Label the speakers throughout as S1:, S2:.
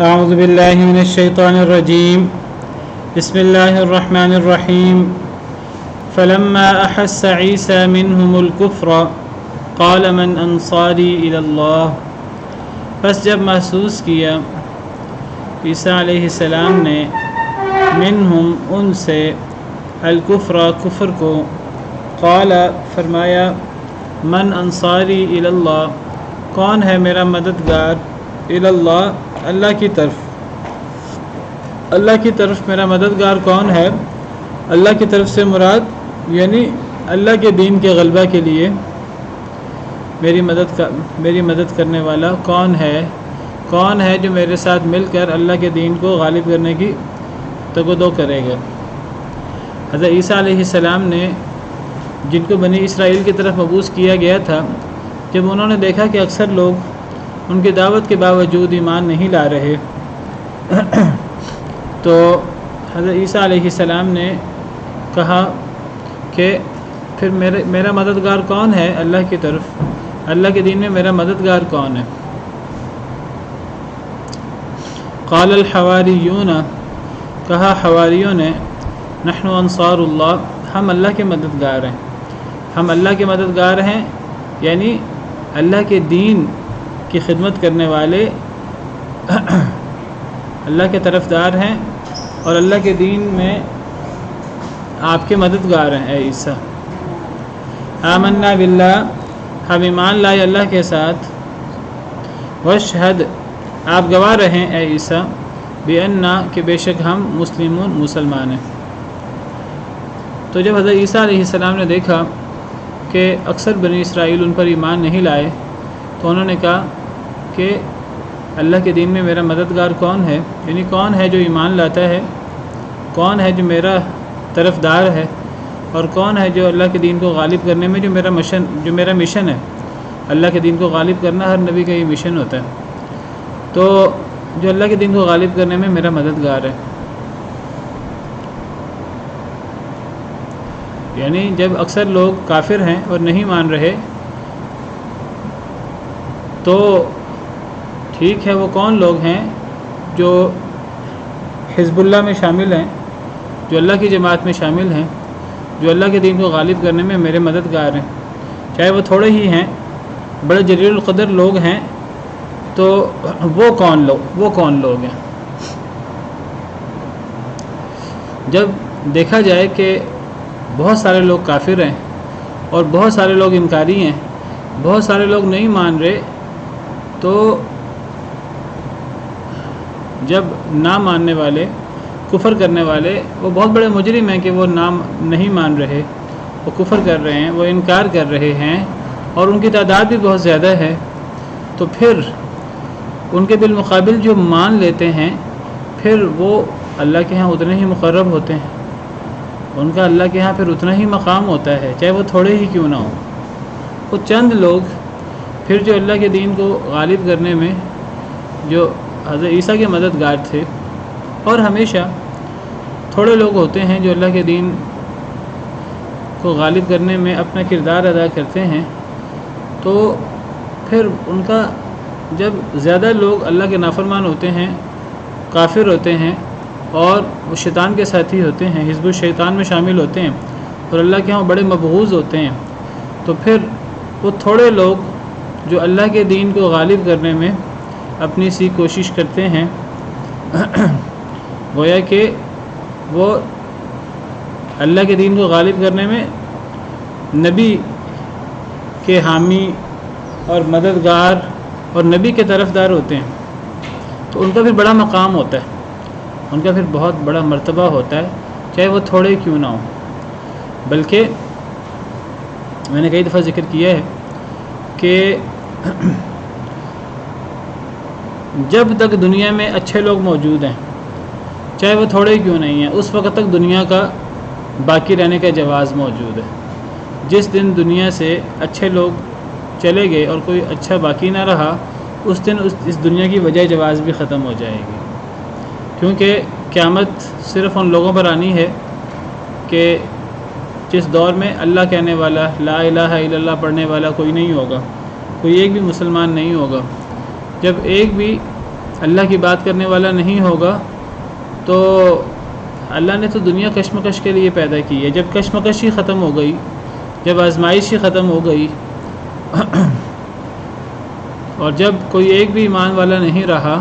S1: أعوذ بالله من الشيطان الرجيم بسم الله الرحمن الرحيم فلما أحس عيسى منهم الكفر قال من أنصاري إلى الله بس جب محسوس کیا عیسیٰ علیہ السلام نے منہم ان سے الکفر کفر کو قال فرمایا من انصاری الی اللہ کون ہے میرا مددگار الی اللہ اللہ کی طرف میرا مددگار کون ہے. اللہ کی طرف سے مراد یعنی اللہ کے دین کے غلبہ کے لیے میری مدد کرنے والا کون ہے جو میرے ساتھ مل کر اللہ کے دین کو غالب کرنے کی تگودو کرے گا. حضرت عیسیٰ علیہ السلام نے جن کو بنی اسرائیل کی طرف مبعوث کیا گیا تھا، جب انہوں نے دیکھا کہ اکثر لوگ ان کی دعوت کے باوجود ایمان نہیں لا رہے تو حضرت عیسیٰ علیہ السلام نے کہا کہ پھر میرا مددگار کون ہے اللہ کی طرف، اللہ کے دین میں میرا مددگار کون ہے. قال الحواریون کہا حواریوں نے نحن انصار اللہ ہم اللہ کے مددگار ہیں، یعنی اللہ کے دین کی خدمت کرنے والے اللہ کے طرفدار ہیں اور اللہ کے دین میں آپ کے مددگار ہیں. اے عیسیٰ آمنا باللہ ہم ایمان لائے اللہ کے ساتھ، واشہد آپ گواہ رہیں اے عیسیٰ بأننا کہ بے شک ہم مسلمان ہیں. تو جب حضرت عیسیٰ علیہ السلام نے دیکھا کہ اکثر بنی اسرائیل ان پر ایمان نہیں لائے تو انہوں نے کہا کہ اللہ کے دین میں میرا مددگار کون ہے، یعنی کون ہے جو ایمان لاتا ہے، کون ہے جو میرا طرفدار ہے، اور کون ہے جو اللہ کے دین کو غالب کرنے میں جو میرا مشن ہے. اللہ کے دین کو غالب کرنا ہر نبی کا یہ مشن ہوتا ہے. تو جو اللہ کے دین کو غالب کرنے میں میرا مددگار ہے، یعنی جب اکثر لوگ کافر ہیں اور نہیں مان رہے تو ٹھیک ہے وہ کون لوگ ہیں جو حزب اللہ میں شامل ہیں، جو اللہ کی جماعت میں شامل ہیں، جو اللہ کے دین کو غالب کرنے میں میرے مددگار ہیں، چاہے وہ تھوڑے ہی ہیں، بڑے جلیل القدر لوگ ہیں، تو وہ کون لوگ ہیں. جب دیکھا جائے کہ بہت سارے لوگ کافر ہیں اور بہت سارے لوگ انکاری ہیں، بہت سارے لوگ نہیں مان رہے، تو جب نہ ماننے والے کفر کرنے والے وہ بہت بڑے مجرم ہیں کہ وہ نام نہیں مان رہے، وہ کفر کر رہے ہیں، وہ انکار کر رہے ہیں اور ان کی تعداد بھی بہت زیادہ ہے، تو پھر ان کے بالمقابل جو مان لیتے ہیں پھر وہ اللہ کے ہاں اتنے ہی مقرب ہوتے ہیں، ان کا اللہ کے ہاں پھر اتنا ہی مقام ہوتا ہے، چاہے وہ تھوڑے ہی کیوں نہ ہو. وہ چند لوگ پھر جو اللہ کے دین کو غالب کرنے میں جو حضرت عیسیٰ کے مددگار تھے، اور ہمیشہ تھوڑے لوگ ہوتے ہیں جو اللہ کے دین کو غالب کرنے میں اپنا کردار ادا کرتے ہیں، تو پھر ان کا جب زیادہ لوگ اللہ کے نافرمان ہوتے ہیں، کافر ہوتے ہیں اور وہ شیطان کے ساتھی ہوتے ہیں، حزب الشیطان میں شامل ہوتے ہیں اور اللہ کے ہاں بڑے مبغوض ہوتے ہیں، تو پھر وہ تھوڑے لوگ جو اللہ کے دین کو غالب کرنے میں اپنی سی کوشش کرتے ہیں، گویا کہ وہ اللہ کے دین کو غالب کرنے میں نبی کے حامی اور مددگار اور نبی کے طرفدار ہوتے ہیں، تو ان کا پھر بڑا مقام ہوتا ہے، ان کا پھر بہت بڑا مرتبہ ہوتا ہے، چاہے وہ تھوڑے کیوں نہ ہوں. بلکہ میں نے کئی دفعہ ذکر کیا ہے کہ جب تک دنیا میں اچھے لوگ موجود ہیں، چاہے وہ تھوڑے کیوں نہیں ہیں، اس وقت تک دنیا کا باقی رہنے کا جواز موجود ہے. جس دن دنیا سے اچھے لوگ چلے گئے اور کوئی اچھا باقی نہ رہا، اس دن اس دنیا کی وجہ جواز بھی ختم ہو جائے گی، کیونکہ قیامت صرف ان لوگوں پر آنی ہے کہ جس دور میں اللہ کہنے والا، لا الہ الا اللہ پڑھنے والا کوئی نہیں ہوگا، کوئی ایک بھی مسلمان نہیں ہوگا. جب ایک بھی اللہ کی بات کرنے والا نہیں ہوگا تو اللہ نے تو دنیا کشمکش کے لیے پیدا کی ہے. جب کشمکش ہی ختم ہو گئی، جب آزمائش ہی ختم ہو گئی اور جب کوئی ایک بھی ایمان والا نہیں رہا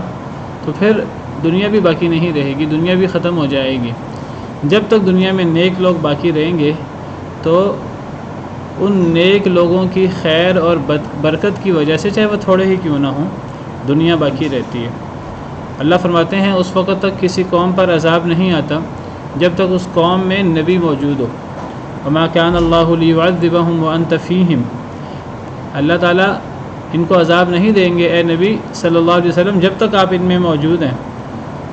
S1: تو پھر دنیا بھی باقی نہیں رہے گی، دنیا بھی ختم ہو جائے گی. جب تک دنیا میں نیک لوگ باقی رہیں گے تو ان نیک لوگوں کی خیر اور برکت کی وجہ سے، چاہے وہ تھوڑے ہی کیوں نہ ہوں، دنیا باقی رہتی ہے. اللہ فرماتے ہیں اس وقت تک کسی قوم پر عذاب نہیں آتا جب تک اس قوم میں نبی موجود ہو. وما كان اللہ لیعذبہم وانت فیہم. اللہ تعالیٰ ان کو عذاب نہیں دیں گے اے نبی صلی اللہ علیہ وسلم جب تک آپ ان میں موجود ہیں،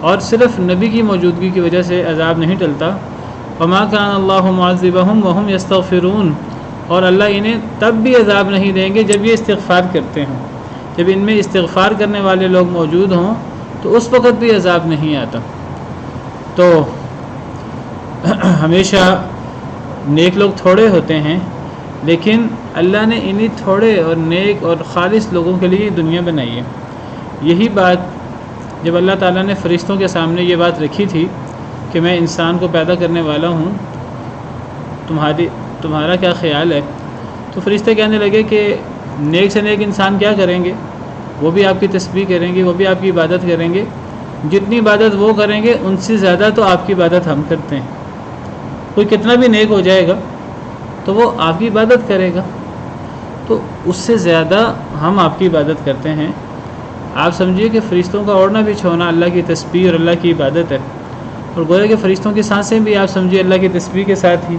S1: اور صرف نبی کی موجودگی کی وجہ سے عذاب نہیں ٹلتا. وما كان اللہ معذبہم وہم یستغفرون. اور اللہ انہیں تب بھی عذاب نہیں دیں گے جب یہ استغفار کرتے ہیں. جب ان میں استغفار کرنے والے لوگ موجود ہوں تو اس وقت بھی عذاب نہیں آتا. تو ہمیشہ نیک لوگ تھوڑے ہوتے ہیں، لیکن اللہ نے انہی تھوڑے اور نیک اور خالص لوگوں کے لیے دنیا بنائی ہے. یہی بات جب اللہ تعالیٰ نے فرشتوں کے سامنے یہ بات رکھی تھی کہ میں انسان کو پیدا کرنے والا ہوں، تمہارا کیا خیال ہے؟ تو فرشتے کہنے لگے کہ نیک سے نیک انسان کیا کریں گے؟ وہ بھی آپ کی تسبیح کریں گے، وہ بھی آپ کی عبادت کریں گے. جتنی عبادت وہ کریں گے ان سے زیادہ تو آپ کی عبادت ہم کرتے ہیں. کوئی کتنا بھی نیک ہو جائے گا تو وہ آپ کی عبادت کرے گا، تو اس سے زیادہ ہم آپ کی عبادت کرتے ہیں. آپ سمجھیے کہ فرشتوں کا اوڑھنا بھی چھونا اللہ کی تسبیح اور اللہ کی عبادت ہے. اور گویا کہ فرشتوں کی سانسیں بھی آپ سمجھیے اللہ کی تسبیح کے ساتھ ہی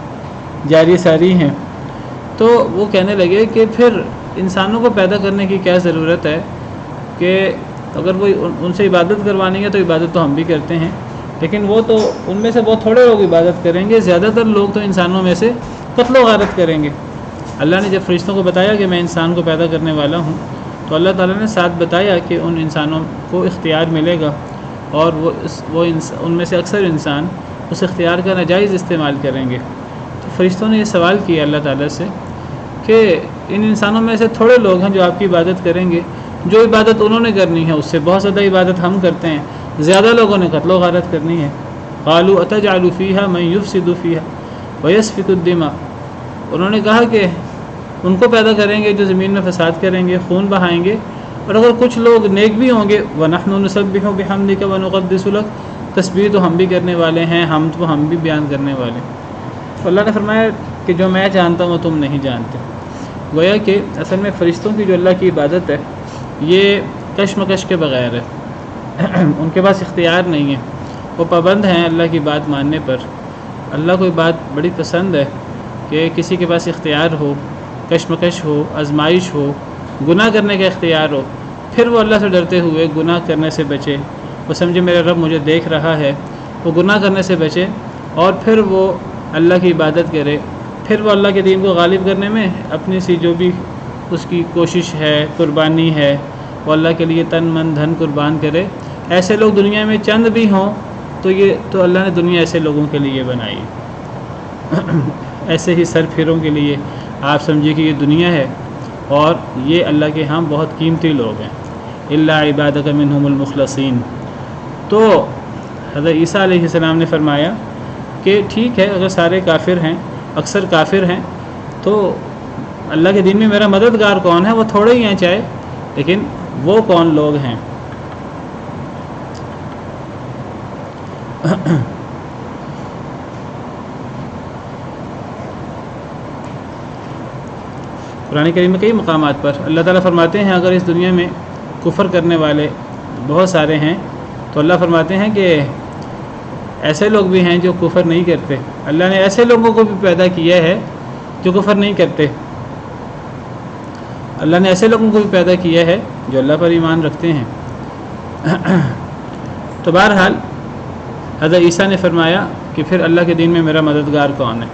S1: جاری ساری ہیں. تو وہ کہنے لگے کہ پھر انسانوں کو پیدا کرنے کی کیا ضرورت ہے کہ اگر وہ ان سے عبادت کروانی ہے تو عبادت تو ہم بھی کرتے ہیں، لیکن وہ تو ان میں سے بہت تھوڑے لوگ عبادت کریں گے، زیادہ تر لوگ تو انسانوں میں سے قتل و غارت کریں گے. اللہ نے جب فرشتوں کو بتایا کہ میں انسان کو پیدا کرنے والا ہوں تو اللہ تعالیٰ نے ساتھ بتایا کہ ان انسانوں کو اختیار ملے گا، اور ان میں سے اکثر انسان اس اختیار کا ناجائز استعمال کریں گے. تو فرشتوں نے یہ سوال کیا اللہ تعالیٰ سے کہ ان انسانوں میں سے تھوڑے لوگ ہیں جو آپ کی عبادت کریں گے، جو عبادت انہوں نے کرنی ہے اس سے بہت زیادہ عبادت ہم کرتے ہیں، زیادہ لوگوں نے قتل و غارت کرنی ہے. قالوا اتجعل فیہا من یفسد فیہا ویسفک الدماء. انہوں نے کہا کہ ان کو پیدا کریں گے جو زمین میں فساد کریں گے، خون بہائیں گے، اور اگر کچھ لوگ نیک بھی ہوں گے وَنَحْنُ نُسَبِّحُ بِحَمْدِكَ وَنُقَدِّسُ لَكَ. تسبیح تو ہم بھی کرنے والے ہیں، حمد تو ہم بھی بیان کرنے والے. تو اللہ نے فرمایا کہ جو میں جانتا ہوں وہ تم نہیں جانتے. گویا کہ اصل میں فرشتوں کی جو اللہ کی عبادت ہے یہ کشمکش کے بغیر ہے. ان کے پاس اختیار نہیں ہے، وہ پابند ہیں اللہ کی بات ماننے پر. اللہ کو یہ بات بڑی پسند ہے کہ کسی کے پاس اختیار ہو، کشمکش ہو، آزمائش ہو، گناہ کرنے کا اختیار ہو، پھر وہ اللہ سے ڈرتے ہوئے گناہ کرنے سے بچے. وہ سمجھے میرا رب مجھے دیکھ رہا ہے، وہ گناہ کرنے سے بچے اور پھر وہ اللہ کی عبادت کرے. پھر وہ اللہ کے دین کو غالب کرنے میں اپنی سی جو بھی اس کی کوشش ہے، قربانی ہے، وہ اللہ کے لیے تن من دھن قربان کرے. ایسے لوگ دنیا میں چند بھی ہوں تو اللہ نے دنیا ایسے لوگوں کے لیے بنائی. ایسے ہی سر پھیروں کے لیے آپ سمجھیے کہ یہ دنیا ہے، اور یہ اللہ کے ہاں بہت قیمتی لوگ ہیں. الا عبادک منہم المخلصین. تو حضرت عیسیٰ علیہ السلام نے فرمایا کہ ٹھیک ہے اگر سارے کافر ہیں، اکثر کافر ہیں، تو اللہ کے دین میں میرا مددگار کون ہے؟ وہ تھوڑے ہی ہیں چاہے، لیکن وہ کون لوگ ہیں؟ قرآن کریم میں کئی مقامات پر اللہ تعالیٰ فرماتے ہیں اگر اس دنیا میں کفر کرنے والے بہت سارے ہیں تو اللہ فرماتے ہیں کہ ایسے لوگ بھی ہیں جو کفر نہیں کرتے. اللہ نے ایسے لوگوں کو بھی پیدا کیا ہے جو کفر نہیں کرتے. اللہ نے ایسے لوگوں کو بھی پیدا کیا ہے جو اللہ پر ایمان رکھتے ہیں. تو بہرحال حضرت عیسیٰ نے فرمایا کہ پھر اللہ کے دین میں میرا مددگار کون ہے.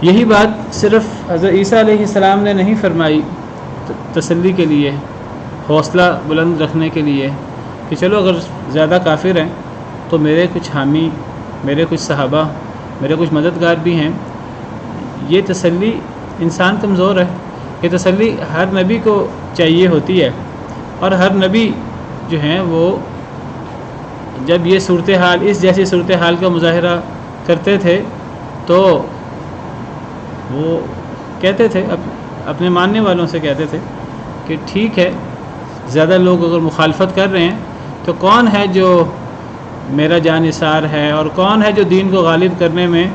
S1: یہی بات صرف حضرت عیسیٰ علیہ السلام نے نہیں فرمائی تسلی کے لیے، حوصلہ بلند رکھنے کے لیے کہ چلو اگر زیادہ کافر ہیں تو میرے کچھ حامی، میرے کچھ صحابہ، میرے کچھ مددگار بھی ہیں. یہ تسلی انسان کمزور ہے، یہ تسلی ہر نبی کو چاہیے ہوتی ہے، اور ہر نبی جو ہیں وہ جب یہ صورتحال اس جیسی صورتحال کا مظاہرہ کرتے تھے تو وہ کہتے تھے اپنے ماننے والوں سے کہتے تھے کہ ٹھیک ہے، زیادہ لوگ اگر مخالفت کر رہے ہیں تو کون ہے جو میرا جانثار ہے، اور کون ہے جو دین کو غالب کرنے میں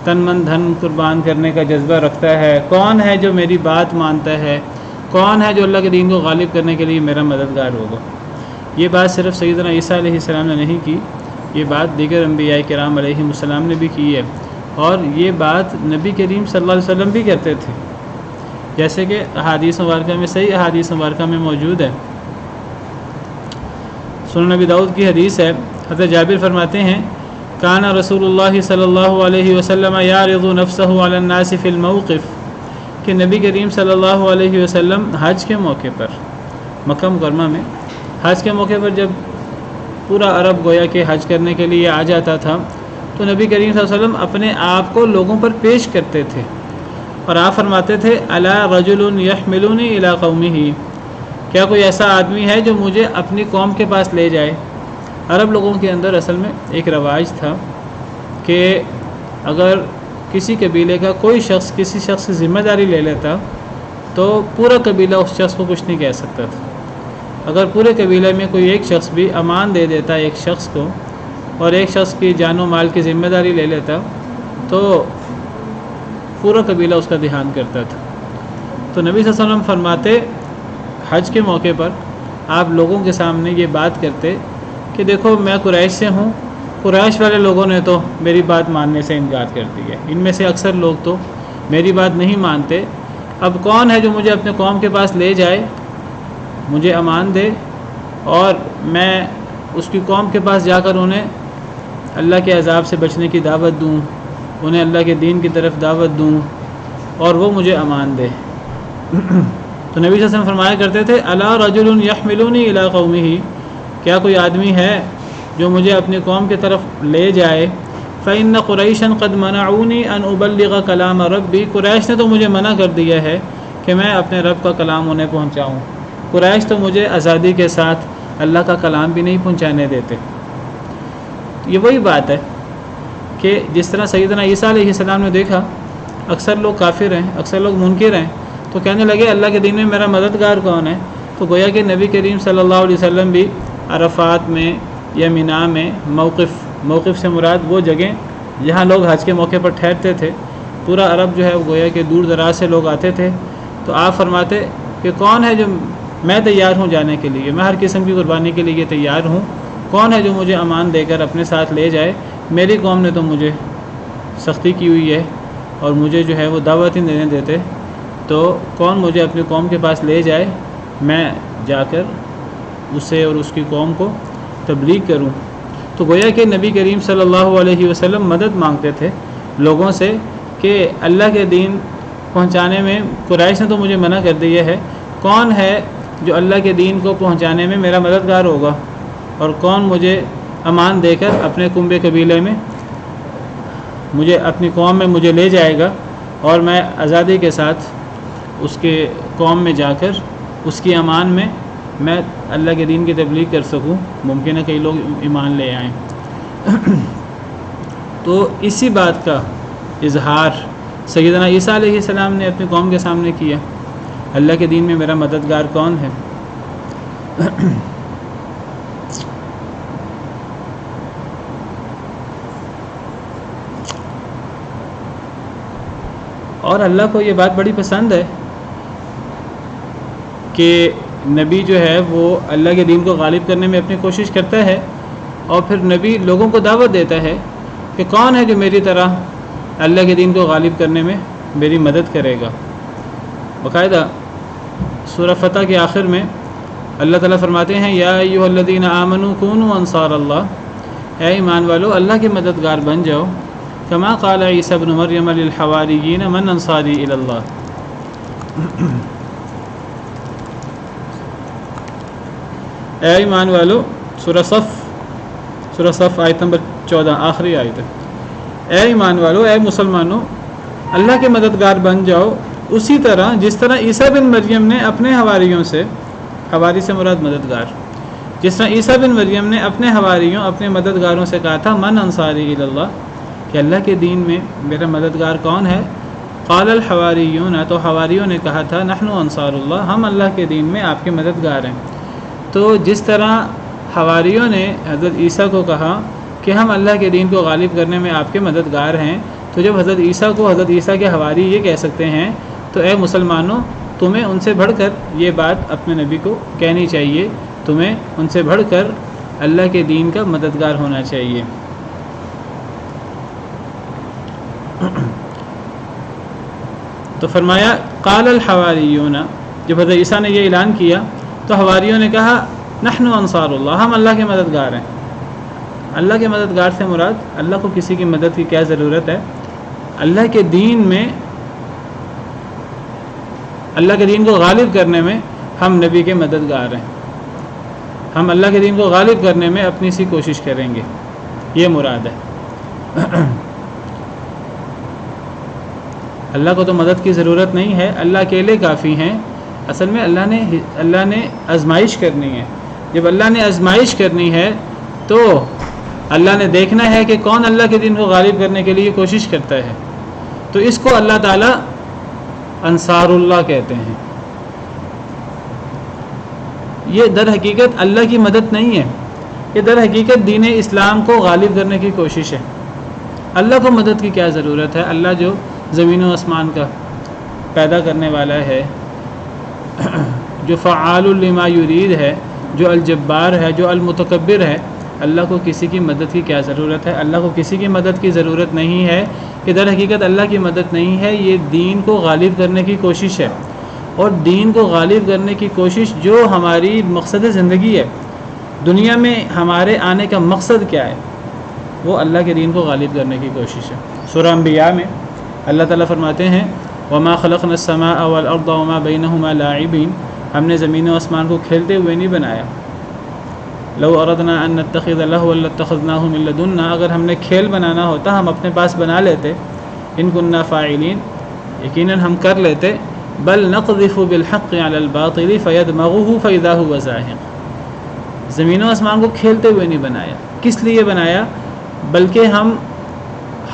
S1: تن من دھن قربان کرنے کا جذبہ رکھتا ہے، کون ہے جو میری بات مانتا ہے، کون ہے جو اللہ کے دین کو غالب کرنے کے لیے میرا مددگار ہوگا۔ یہ بات صرف سیدنا عیسیٰ علیہ السلام نے نہیں کی، یہ بات دیگر انبیاء کرام علیہ السلام نے بھی کی ہے، اور یہ بات نبی کریم صلی اللہ علیہ وسلم بھی کرتے تھے، جیسے کہ احادیث مبارکہ میں صحیح احادیث مبارکہ میں موجود ہے۔ سنن نبی داؤد کی حدیث ہے، حضرت جابر فرماتے ہیں کان رسول اللہ صلی اللہ علیہ وسلم یعرض نفسہ علی الناس فی الموقف، کہ نبی کریم صلی اللہ علیہ وسلم حج کے موقع پر مکہ مکرمہ میں حج کے موقع پر جب پورا عرب گویا کہ حج کرنے کے لیے آ جاتا تھا تو نبی کریم صلی اللہ علیہ وسلم اپنے آپ کو لوگوں پر پیش کرتے تھے، اور آپ فرماتے تھے الا رجل یحملنی الی قومہ، کیا کوئی ایسا آدمی ہے جو مجھے اپنی قوم کے پاس لے جائے۔ عرب لوگوں کے اندر اصل میں ایک رواج تھا کہ اگر کسی قبیلے کا کوئی شخص کسی شخص کی ذمہ داری لے لیتا تو پورا قبیلہ اس شخص کو کچھ نہیں کہہ سکتا تھا۔ اگر پورے قبیلے میں کوئی ایک شخص بھی امان دے دیتا ایک شخص کو، اور ایک شخص کی جان و مال کی ذمہ داری لے لیتا تو پورا قبیلہ اس کا دھیان کرتا تھا۔ تو نبی صلی اللہ علیہ وسلم فرماتے حج کے موقع پر آپ لوگوں کے سامنے یہ بات کرتے کہ دیکھو میں قریش سے ہوں، قریش والے لوگوں نے تو میری بات ماننے سے انکار کر دیا، ان میں سے اکثر لوگ تو میری بات نہیں مانتے، اب کون ہے جو مجھے اپنے قوم کے پاس لے جائے، مجھے امان دے، اور میں اس کی قوم کے پاس جا کر انہیں اللہ کے عذاب سے بچنے کی دعوت دوں، انہیں اللہ کے دین کی طرف دعوت دوں، اور وہ مجھے امان دے۔ تو نبی صلی اللہ علیہ وسلم فرمایا کرتے تھے الا رجل یحملنی الی قومہ، کیا کوئی آدمی ہے جو مجھے اپنی قوم کی طرف لے جائے۔ فإن قریشا قد منعونی ان ابلغ کلام ربی، قریش نے تو مجھے منع کر دیا ہے کہ میں اپنے رب کا کلام انہیں پہنچاؤں، قریش تو مجھے آزادی کے ساتھ اللہ کا کلام بھی نہیں پہنچانے دیتے۔ یہ وہی بات ہے کہ جس طرح سیدنا عیسیٰ علیہ السلام نے دیکھا اکثر لوگ کافر ہیں، اکثر لوگ منکر ہیں، تو کہنے لگے اللہ کے دین میں میرا مددگار کون ہے، تو گویا کہ نبی کریم صلی اللہ علیہ وسلم بھی عرفات میں یا مینا میں موقف سے مراد وہ جگہ جہاں لوگ حج کے موقع پر ٹھہرتے تھے، پورا عرب جو ہے وہ گویا کہ دور دراز سے لوگ آتے تھے، تو آپ فرماتے کہ کون ہے جو میں تیار ہوں جانے کے لیے، میں ہر قسم کی قربانی کے لیے تیار ہوں، کون ہے جو مجھے امان دے کر اپنے ساتھ لے جائے، میری قوم نے تو مجھے سختی کی ہوئی ہے اور مجھے جو ہے وہ دعوت ہی نہیں دیتے، تو کون مجھے اپنی قوم کے پاس لے جائے، میں جا کر اسے اور اس کی قوم کو تبلیغ کروں۔ تو گویا کہ نبی کریم صلی اللہ علیہ وسلم مدد مانگتے تھے لوگوں سے کہ اللہ کے دین پہنچانے میں قریش نے تو مجھے منع کر دیا ہے، کون ہے جو اللہ کے دین کو پہنچانے میں میرا مددگار ہوگا، اور کون مجھے امان دے کر اپنے کنبے قبیلے میں مجھے اپنی قوم میں مجھے لے جائے گا، اور میں آزادی کے ساتھ اس کے قوم میں جا کر اس کی امان میں میں اللہ کے دین کی تبلیغ کر سکوں، ممکن ہے کئی لوگ ایمان لے آئیں۔ تو اسی بات کا اظہار سیدنا عیسیٰ علیہ السلام نے اپنی قوم کے سامنے کیا، اللہ کے دین میں میرا مددگار کون ہے۔ اور اللہ کو یہ بات بڑی پسند ہے کہ نبی جو ہے وہ اللہ کے دین کو غالب کرنے میں اپنی کوشش کرتا ہے، اور پھر نبی لوگوں کو دعوت دیتا ہے کہ کون ہے جو میری طرح اللہ کے دین کو غالب کرنے میں میری مدد کرے گا۔ باقاعدہ سورہ فتح کے آخر میں اللہ تعالیٰ فرماتے ہیں یا ایھا الذین آمنوا کونوا انصار اللہ، اے ایمان والو اللہ کے مددگار بن جاؤ، کما قال عیسیٰ ابن مریم للحواریین من انصاری الی اللہ۔ اے ایمان والو، سورہ صف آیت نمبر 14 آخری آیت ہے، اے ایمان والو، اے مسلمانوں، اللہ کے مددگار بن جاؤ اسی طرح جس طرح عیسیٰ بن مریم نے اپنے حواریوں سے، حواری سے مراد مددگار، جس طرح عیسیٰ بن مریم نے اپنے حواریوں اپنے مددگاروں سے کہا تھا من انصاری الی اللہ، کہ اللہ کے دین میں میرا مددگار کون ہے؟ قال الحواریون، تو حواریوں نے کہا تھا نحن انصار اللہ، ہم اللہ کے دین میں آپ کے مددگار ہیں۔ تو جس طرح حواریوں نے حضرت عیسیٰ کو کہا کہ ہم اللہ کے دین کو غالب کرنے میں آپ کے مددگار ہیں، تو جب حضرت عیسیٰ کو حضرت عیسیٰ کے حواری یہ کہہ سکتے ہیں تو اے مسلمانوں، تمہیں ان سے بڑھ کر یہ بات اپنے نبی کو کہنی چاہیے، تمہیں ان سے بڑھ کر اللہ کے دین کا مددگار ہونا چاہیے۔ تو فرمایا قال الحواریون، جب حضرت عیسیٰ نے یہ اعلان کیا تو حواریوں نے کہا نحن انصار اللہ، ہم اللہ کے مددگار ہیں۔ اللہ کے مددگار سے مراد اللہ کو کسی کی مدد کی کیا ضرورت ہے؟ اللہ کے دین میں، اللہ کے دین کو غالب کرنے میں ہم نبی کے مددگار ہیں، ہم اللہ کے دین کو غالب کرنے میں اپنی سی کوشش کریں گے، یہ مراد ہے۔ اللہ کو تو مدد کی ضرورت نہیں ہے، اللہ اکیلے کافی ہیں۔ اصل میں اللہ نے آزمائش کرنی ہے۔ جب اللہ نے آزمائش کرنی ہے تو اللہ نے دیکھنا ہے کہ کون اللہ کے دین کو غالب کرنے کے لیے کوشش کرتا ہے، تو اس کو اللہ تعالیٰ انصار اللہ کہتے ہیں۔ یہ در حقیقت اللہ کی مدد نہیں ہے، یہ در حقیقت دین اسلام کو غالب کرنے کی کوشش ہے۔ اللہ کو مدد کی کیا ضرورت ہے؟ اللہ جو زمین و آسمان کا پیدا کرنے والا ہے، جو فعال لما یرید ہے، جو الجبار ہے، جو المتکبر ہے، اللہ کو کسی کی مدد کی کیا ضرورت ہے؟ اللہ کو کسی کی مدد کی ضرورت نہیں ہے، کہ در حقیقت اللہ کی مدد نہیں ہے، یہ دین کو غالب کرنے کی کوشش ہے۔ اور دین کو غالب کرنے کی کوشش جو ہماری مقصد زندگی ہے، دنیا میں ہمارے آنے کا مقصد کیا ہے؟ وہ اللہ کے دین کو غالب کرنے کی کوشش ہے۔ سورہ انبیاء میں اللہ تعالیٰ فرماتے ہیں وَمَا خَلَقْنَا السَّمَاءَ وَالْأَرْضَ وَمَا بَيْنَهُمَا لَاعِبِينَ، ہم نے زمین و آسمان کو کھیلتے ہوئے نہیں بنایا۔ لَوْ أَرَدْنَا أَن نَّتَّخِذَ لَهْوًا لَّاتَّخَذْنَاهُ مِن لَّدُنَّا، اگر ہم نے کھیل بنانا ہوتا ہم اپنے پاس بنا لیتے۔ إِن كُنَّا فَاعِلِينَ، یقیناً ہم کر لیتے۔ بل نقذف بالحق على الباطل فيدمغه فإذا هو زاهق، زمین و آسمان کو کھیلتے ہوئے نہیں بنایا، کس لیے بنایا؟ بلکہ ہم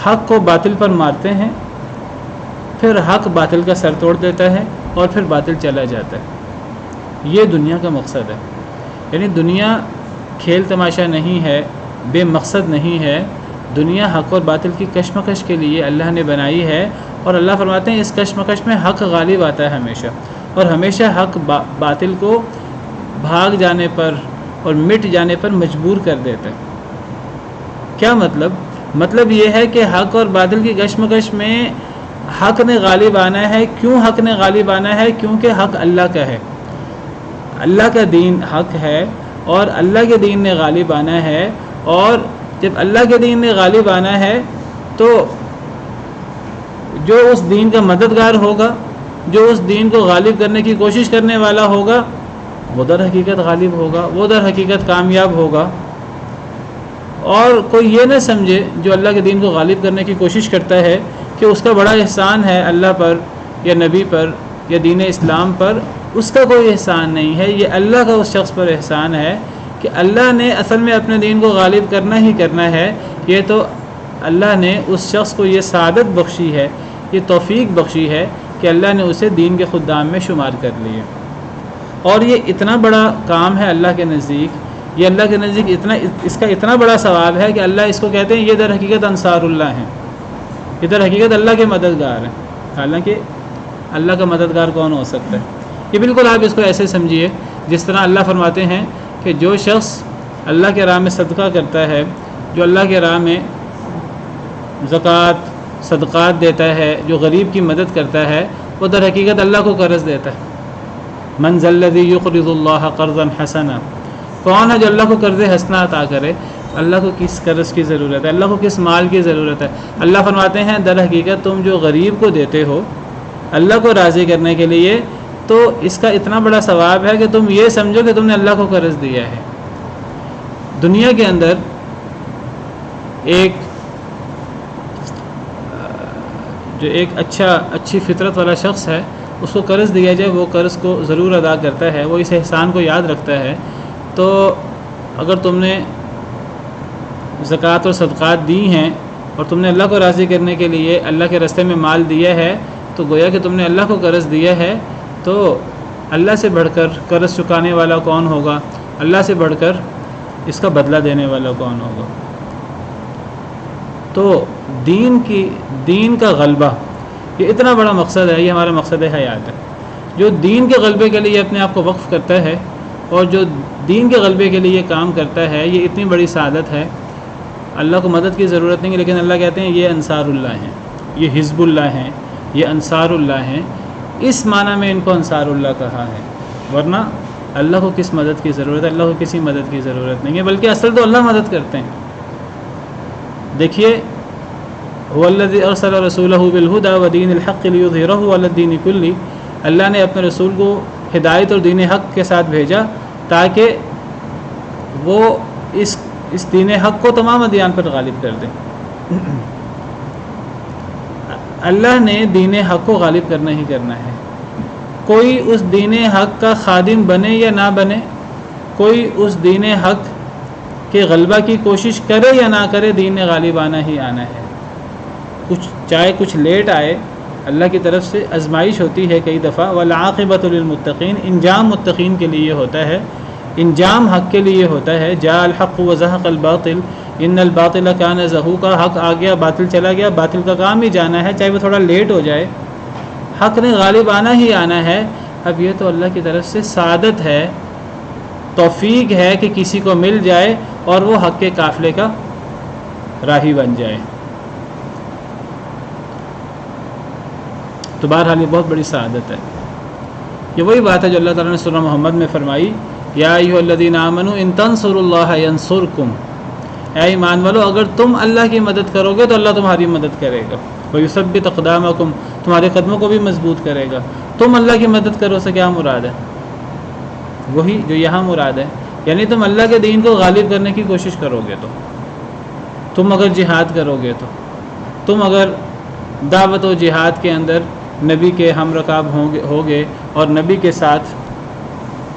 S1: حق کو باطل پر مارتے ہیں، پھر حق باطل کا سر توڑ دیتا ہے اور پھر باطل چلا جاتا ہے۔ یہ دنیا کا مقصد ہے، یعنی دنیا کھیل تماشا نہیں ہے، بے مقصد نہیں ہے، دنیا حق اور باطل کی کشمکش کے لیے اللہ نے بنائی ہے۔ اور اللہ فرماتے ہیں اس کشمکش میں حق غالب آتا ہے ہمیشہ، اور ہمیشہ حق باطل کو بھاگ جانے پر اور مٹ جانے پر مجبور کر دیتا ہے۔ کیا مطلب؟ مطلب یہ ہے کہ حق اور باطل کی کشمکش میں حق نے غالب آنا ہے۔ کیوں حق نے غالب آنا ہے؟ کیونکہ حق اللہ کا ہے، اللہ کا دین حق ہے اور اللہ کے دین نے غالب آنا ہے۔ اور جب اللہ کے دین نے غالب آنا ہے تو جو اس دین کا مددگار ہوگا، جو اس دین کو غالب کرنے کی کوشش کرنے والا ہوگا، وہ در حقیقت غالب ہوگا، وہ در حقیقت کامیاب ہوگا۔ اور کوئی یہ نہ سمجھے جو اللہ کے دین کو غالب کرنے کی کوشش کرتا ہے کہ اس کا بڑا احسان ہے اللہ پر یا نبی پر یا دین اسلام پر، اس کا کوئی احسان نہیں ہے، یہ اللہ کا اس شخص پر احسان ہے کہ اللہ نے اصل میں اپنے دین کو غالب کرنا ہی کرنا ہے۔ یہ تو اللہ نے اس شخص کو یہ سعادت بخشی ہے، یہ توفیق بخشی ہے کہ اللہ نے اسے دین کے خدام میں شمار کر لیے۔ اور یہ اتنا بڑا کام ہے اللہ کے نزدیک، یہ اللہ کے نزدیک اس کا اتنا بڑا ثواب ہے کہ اللہ اس کو کہتے ہیں یہ در حقیقت انصار اللہ ہیں، یہ در حقیقت اللہ کے مددگار ہیں۔ حالانکہ اللہ کا مددگار کون ہو سکتا ہے؟ یہ بالکل آپ اس کو ایسے سمجھیے جس طرح اللہ فرماتے ہیں کہ جو شخص اللہ کے راہ میں صدقہ کرتا ہے، جو اللہ کے راہ میں زکوٰۃ صدقات دیتا ہے، جو غریب کی مدد کرتا ہے، وہ در حقیقت اللہ کو قرض دیتا ہے۔ من ذا الذی یقرض اللہ قرضا حسنا، کون ہے جو اللہ کو قرض حسنا عطا کرے؟ اللہ کو کس قرض کی ضرورت ہے؟ اللہ کو کس مال کی ضرورت ہے؟ اللہ فرماتے ہیں در حقیقت تم جو غریب کو دیتے ہو اللہ کو راضی کرنے کے لیے، تو اس کا اتنا بڑا ثواب ہے کہ تم یہ سمجھو کہ تم نے اللہ کو قرض دیا ہے۔ دنیا کے اندر ایک اچھی فطرت والا شخص ہے، اس کو قرض دیا جائے وہ قرض کو ضرور ادا کرتا ہے، وہ اس احسان کو یاد رکھتا ہے۔ تو اگر تم نے زکوٰۃ اور صدقات دی ہیں اور تم نے اللہ کو راضی کرنے کے لیے اللہ کے راستے میں مال دیا ہے، تو گویا کہ تم نے اللہ کو قرض دیا ہے، تو اللہ سے بڑھ کر قرض چکانے والا کون ہوگا؟ اللہ سے بڑھ کر اس کا بدلہ دینے والا کون ہوگا؟ تو دین کا غلبہ یہ اتنا بڑا مقصد ہے، یہ ہمارا مقصد حیات ہے۔ جو دین کے غلبے کے لیے اپنے آپ کو وقف کرتا ہے اور جو دین کے غلبے کے لیے کام کرتا ہے، یہ اتنی بڑی سعادت ہے۔ اللہ کو مدد کی ضرورت نہیں ہے، لیکن اللہ کہتے ہیں یہ انصار اللہ ہیں، یہ حزب اللہ ہیں، یہ انصار اللہ ہیں۔ اس معنی میں ان کو انصار اللہ کہا ہے، ورنہ اللہ کو کس مدد کی ضرورت ہے؟ اللہ کو کسی مدد کی ضرورت نہیں ہے، بلکہ اصل تو اللہ مدد کرتے ہیں۔ دیکھیے، هو الذی ارسل رسولہ بالہدی ودین الحق لیظہرہ علی الدین کلہ، اللہ نے اپنے رسول کو ہدایت اور دین حق کے ساتھ بھیجا تاکہ وہ اس دین حق کو تمام ادیان پر غالب کر دیں۔ اللہ نے دین حق کو غالب کرنا ہی کرنا ہے۔ کوئی اس دین حق کا خادم بنے یا نہ بنے، کوئی اس دین حق کے غلبہ کی کوشش کرے یا نہ کرے، دین نے غالب آنا ہی آنا ہے۔ چاہے کچھ لیٹ آئے، اللہ کی طرف سے آزمائش ہوتی ہے کئی دفعہ۔ والعاقبۃ للمتقین، انجام متقین کے لیے ہوتا ہے، انجام حق کے لیے ہوتا ہے۔ جاء الحق وزهق الباطل ان الباطل کان زہوقا، حق آ گیا باطل چلا گیا، باطل کا کام ہی جانا ہے، چاہے وہ تھوڑا لیٹ ہو جائے، حق نے غالب آنا ہی آنا ہے۔ اب یہ تو اللہ کی طرف سے سعادت ہے، توفیق ہے کہ کسی کو مل جائے اور وہ حق کے قافلے کا راہی بن جائے۔ تو بہرحال یہ بہت بڑی سعادت ہے۔ یہ وہی بات ہے جو اللہ تعالیٰ نے سورہ محمد میں فرمائی، یا ایھا الذین آمنوا ان تنصروا اللہ ینصرکم، اے ایمان والو اگر تم اللہ کی مدد کرو گے تو اللہ تمہاری مدد کرے گا، ویثبت اقدامکم، تمہارے قدموں کو بھی مضبوط کرے گا۔ تم اللہ کی مدد کرو سے کیا مراد ہے؟ وہی جو یہاں مراد ہے، یعنی تم اللہ کے دین کو غالب کرنے کی کوشش کرو گے، تو تم اگر جہاد کرو گے، تو تم اگر دعوت و جہاد کے اندر نبی کے ہم رکاب ہوگے اور نبی کے ساتھ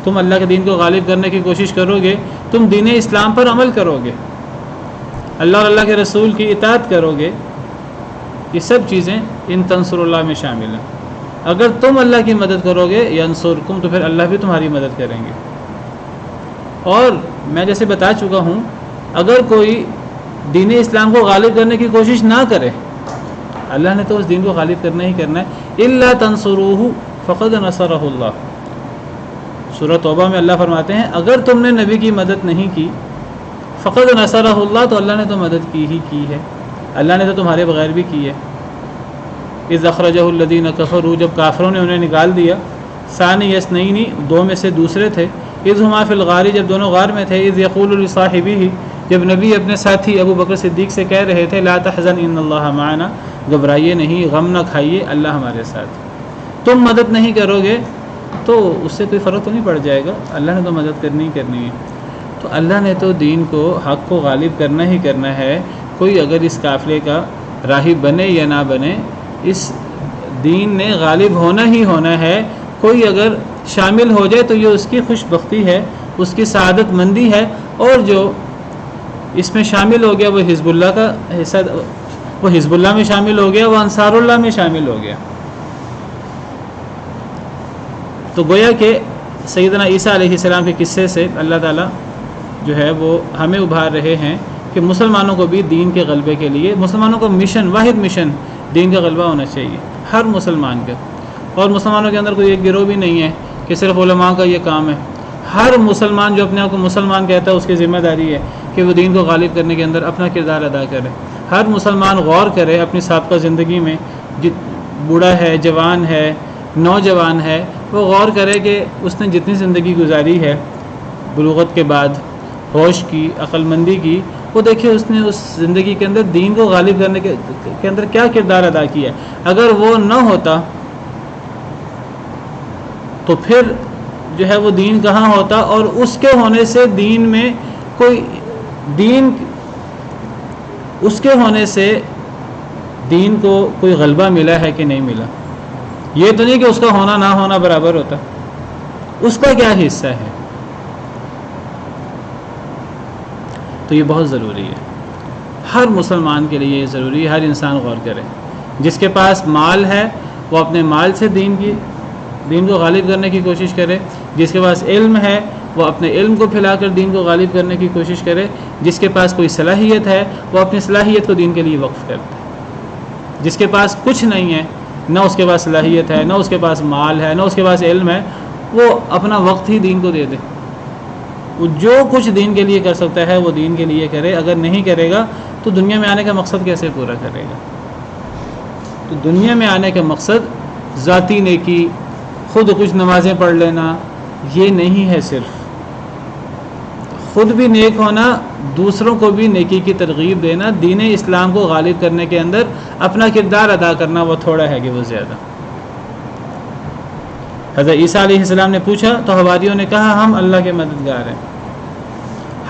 S1: تم اللہ کے دین کو غالب کرنے کی کوشش کرو گے، تم دین اسلام پر عمل کرو گے، اللہ اور اللہ کے رسول کی اطاعت کرو گے، یہ سب چیزیں ان تنصر اللہ میں شامل ہیں۔ اگر تم اللہ کی مدد کرو گے ینصرکم، تو پھر اللہ بھی تمہاری مدد کریں گے۔ اور میں جیسے بتا چکا ہوں، اگر کوئی دین اسلام کو غالب کرنے کی کوشش نہ کرے، اللہ نے تو اس دین کو غالب کرنا ہی کرنا ہے۔ الا تنصروہ فقد نصرہ اللہ، سورہ توبہ میں اللہ فرماتے ہیں اگر تم نے نبی کی مدد نہیں کی، فقد نصرہ اللہ، تو اللہ نے تو مدد کی ہی کی ہے، اللہ نے تو تمہارے بغیر بھی کی ہے۔ اذ اخرجہ الذین کفروا، جب کافروں نے انہیں نکال دیا، ثانی اثنین، دو میں سے دوسرے تھے، اذ ہما فی الغار، جب دونوں غار میں تھے، اذ یقول لصاحبہ، جب نبی اپنے ساتھی ابو بکر صدیق سے کہہ رہے تھے، لا تحزن ان اللہ معنا، گھبرائیے نہیں، غم نہ کھائیے، اللہ ہمارے ساتھ۔ تم مدد نہیں کرو گے تو اس سے کوئی فرق تو نہیں پڑ جائے گا، اللہ نے تو مدد کرنی ہی کرنی ہے۔ تو اللہ نے تو دین کو، حق کو غالب کرنا ہی کرنا ہے۔ کوئی اگر اس قافلے کا راہی بنے یا نہ بنے، اس دین نے غالب ہونا ہی ہونا ہے۔ کوئی اگر شامل ہو جائے تو یہ اس کی خوش بختی ہے، اس کی سعادت مندی ہے، اور جو اس میں شامل ہو گیا وہ حزب اللہ کا حصہ، وہ حزب اللہ میں شامل ہو گیا، وہ انصار اللہ میں شامل ہو گیا۔ تو گویا کہ سیدنا عیسیٰ علیہ السلام کے قصے سے اللہ تعالیٰ جو ہے وہ ہمیں ابھار رہے ہیں کہ مسلمانوں کو بھی دین کے غلبے کے لیے، مسلمانوں کو مشن، واحد مشن دین کا غلبہ ہونا چاہیے، ہر مسلمان کا۔ اور مسلمانوں کے اندر کوئی ایک گروہ بھی نہیں ہے کہ صرف علماء کا یہ کام ہے۔ ہر مسلمان جو اپنے آپ کو مسلمان کہتا ہے، اس کی ذمہ داری ہے کہ وہ دین کو غالب کرنے کے اندر اپنا کردار ادا کرے۔ ہر مسلمان غور کرے اپنی سابقہ زندگی میں، بوڑھا ہے، جوان ہے، نوجوان ہے، وہ غور کرے کہ اس نے جتنی زندگی گزاری ہے بلوغت کے بعد، ہوش کی، عقل مندی کی، وہ دیکھے اس نے اس زندگی کے اندر دین کو غالب کرنے کے اندر کیا کردار ادا کیا ہے۔ اگر وہ نہ ہوتا تو پھر جو ہے وہ دین کہاں ہوتا، اور اس کے ہونے سے دین میں کوئی دین، اس کے ہونے سے دین کو کوئی غلبہ ملا ہے کہ نہیں ملا۔ یہ تو نہیں کہ اس کا ہونا نہ ہونا برابر ہوتا، اس کا کیا حصہ ہے۔ تو یہ بہت ضروری ہے، ہر مسلمان کے لیے یہ ضروری ہے، ہر انسان غور کرے۔ جس کے پاس مال ہے وہ اپنے مال سے دین کو غالب کرنے کی کوشش کرے، جس کے پاس علم ہے وہ اپنے علم کو پھیلا کر دین کو غالب کرنے کی کوشش کرے، جس کے پاس کوئی صلاحیت ہے وہ اپنی صلاحیت کو دین کے لیے وقف کرے، جس کے پاس کچھ نہیں ہے، نہ اس کے پاس صلاحیت ہے، نہ اس کے پاس مال ہے، نہ اس کے پاس علم ہے، وہ اپنا وقت ہی دین کو دے دے۔ وہ جو کچھ دین کے لیے کر سکتا ہے وہ دین کے لیے کرے، اگر نہیں کرے گا تو دنیا میں آنے کا مقصد کیسے پورا کرے گا؟ تو دنیا میں آنے کا مقصد ذاتی نیکی، خود کچھ نمازیں پڑھ لینا، یہ نہیں ہے، صرف خود بھی نیک ہونا، دوسروں کو بھی نیکی کی ترغیب دینا، دین اسلام کو غالب کرنے کے اندر اپنا کردار ادا کرنا، وہ تھوڑا ہے کہ وہ زیادہ۔ حضرت عیسیٰ علیہ السلام نے پوچھا تو حواریوں نے کہا ہم اللہ کے مددگار ہیں۔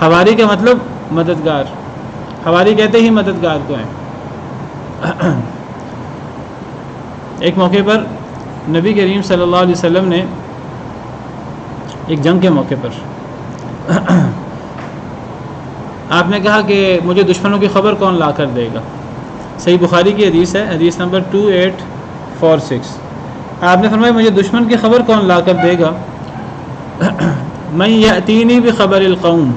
S1: حواری کا مطلب مددگار، حواری کہتے ہی مددگار کو ہیں۔ ایک موقع پر نبی کریم صلی اللہ علیہ وسلم نے ایک جنگ کے موقع پر آپ نے کہا کہ مجھے دشمنوں کی خبر کون لا کر دے گا؟ صحیح بخاری کی حدیث ہے، حدیث نمبر 2846۔ آپ نے فرمایا مجھے دشمن کی خبر کون لا کر دے گا؟ من یأتینی بخبر القوم۔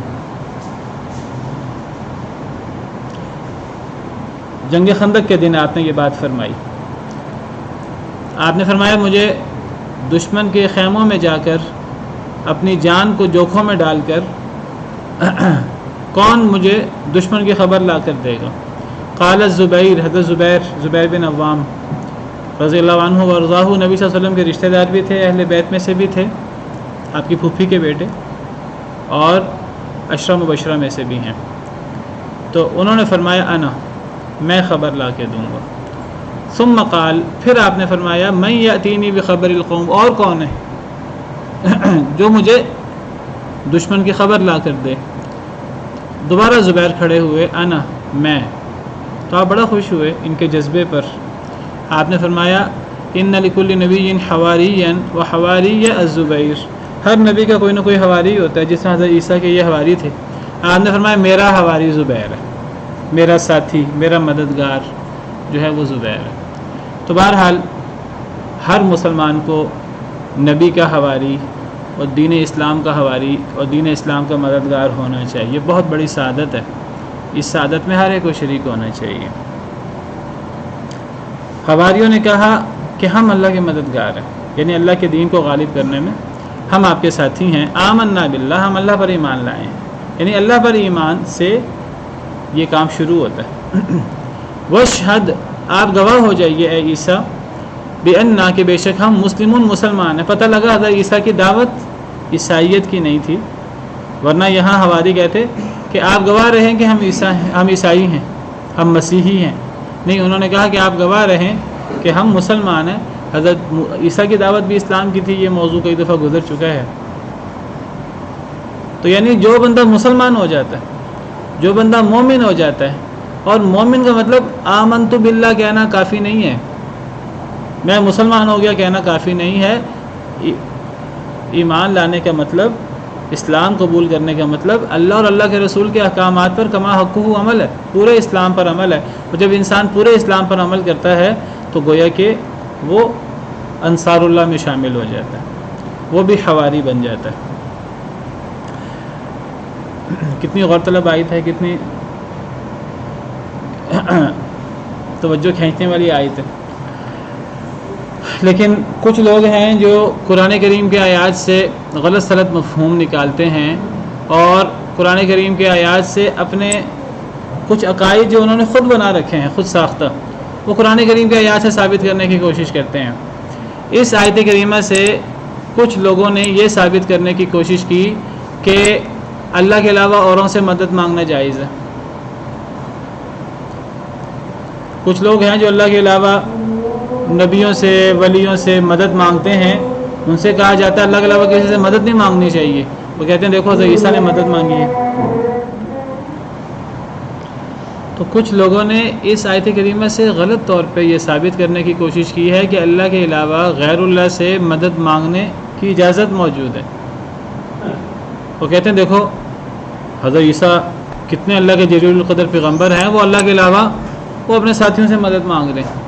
S1: جنگ خندق کے دن آپ نے یہ بات فرمائی۔ آپ نے فرمایا مجھے دشمن کے خیموں میں جا کر اپنی جان کو جوکھوں میں ڈال کر کون مجھے دشمن کی خبر لا کر دے گا؟ قال الزبیر، حضرت زبیر بن عوام رضی اللہ عنہ ورضاہ، نبی صلی اللہ علیہ وسلم کے رشتہ دار بھی تھے، اہل بیت میں سے بھی تھے، آپ کی پھوپھی کے بیٹے، اور عشرہ مبشرہ میں سے بھی ہیں۔ تو انہوں نے فرمایا انا، میں خبر لا کے دوں گا۔ ثم قال، پھر آپ نے فرمایا من یأتینی بخبر القوم، اور کون ہے جو مجھے دشمن کی خبر لا کر دے؟ دوبارہ زبیر کھڑے ہوئے، انا، میں۔ تو آپ بڑا خوش ہوئے ان کے جذبے پر۔ آپ نے فرمایا ان لکل نبی حواریً وحواری الزبیر، ہر نبی کا کوئی نہ کوئی حواری ہوتا ہے، جس طرح حضرت عیسیٰ کے یہ حواری تھے۔ آپ نے فرمایا میرا حواری زبیر ہے، میرا ساتھی، میرا مددگار جو ہے وہ زبیر ہے۔ تو بہرحال ہر مسلمان کو نبی کا حواری اور دین اسلام کا حواری اور دین اسلام کا مددگار ہونا چاہیے، بہت بڑی سعادت ہے، اس سعادت میں ہر ایک کو شریک ہونا چاہیے۔ حواریوں نے کہا کہ ہم اللہ کے مددگار ہیں، یعنی اللہ کے دین کو غالب کرنے میں ہم آپ کے ساتھی ہیں۔ آمنا باللہ، ہم اللہ پر ایمان لائے ہیں، یعنی اللہ پر ایمان سے یہ کام شروع ہوتا ہے۔ واشہد، آپ گواہ ہو جائیے اے عیسیٰ، بِأَنَّا، کہ بے شک ہم مسلمان ہیں۔ پتہ لگا حضرت عیسیٰ کی دعوت عیسائیت کی نہیں تھی، ورنہ یہاں حواری کہتے کہ آپ گواہ رہیں کہ ہم عیسائی ہیں، ہم مسیحی ہیں۔ نہیں، انہوں نے کہا کہ آپ گواہ رہیں کہ ہم مسلمان ہیں۔ حضرت عیسیٰ کی دعوت بھی اسلام کی تھی، یہ موضوع کئی دفعہ گزر چکا ہے۔ تو یعنی جو بندہ مسلمان ہو جاتا ہے، جو بندہ مومن ہو جاتا ہے، اور مومن کا مطلب آمنت باللہ کہنا کافی نہیں ہے، میں مسلمان ہو گیا کہنا کافی نہیں ہے۔ ایمان لانے کا مطلب، اسلام قبول کرنے کا مطلب اللہ اور اللہ کے رسول کے احکامات پر کما حقہ عمل ہے، پورے اسلام پر عمل ہے۔ اور جب انسان پورے اسلام پر عمل کرتا ہے تو گویا کہ وہ انصار اللہ میں شامل ہو جاتا ہے، وہ بھی حواری بن جاتا ہے۔ کتنی غور طلب آیت ہے، کتنی توجہ کھینچنے والی آیت ہے۔ لیکن کچھ لوگ ہیں جو قرآن کریم کے آیات سے غلط سلط مفہوم نکالتے ہیں، اور قرآن کریم کے آیات سے اپنے کچھ عقائد جو انہوں نے خود بنا رکھے ہیں، خود ساختہ، وہ قرآن کریم کے آیات سے ثابت کرنے کی کوشش کرتے ہیں۔ اس آیت کریمہ سے کچھ لوگوں نے یہ ثابت کرنے کی کوشش کی کہ اللہ کے علاوہ اوروں سے مدد مانگنا جائز ہے۔ کچھ لوگ ہیں جو اللہ کے علاوہ نبیوں سے، ولیوں سے مدد مانگتے ہیں، ان سے کہا جاتا ہے اللہ کے علاوہ کسی سے مدد نہیں مانگنی چاہیے۔ وہ کہتے ہیں دیکھو حضرت عیسیٰ نے مدد مانگی ہے۔ تو کچھ لوگوں نے اس آیت کریمہ سے غلط طور پہ یہ ثابت کرنے کی کوشش کی ہے کہ اللہ کے علاوہ غیر اللہ سے مدد مانگنے کی اجازت موجود ہے۔ وہ کہتے ہیں دیکھو حضرت عیسیٰ کتنے اللہ کے جلیل القدر پیغمبر ہیں وہ اللہ کے علاوہ وہ اپنے ساتھیوں سے مدد مانگ رہے ہیں.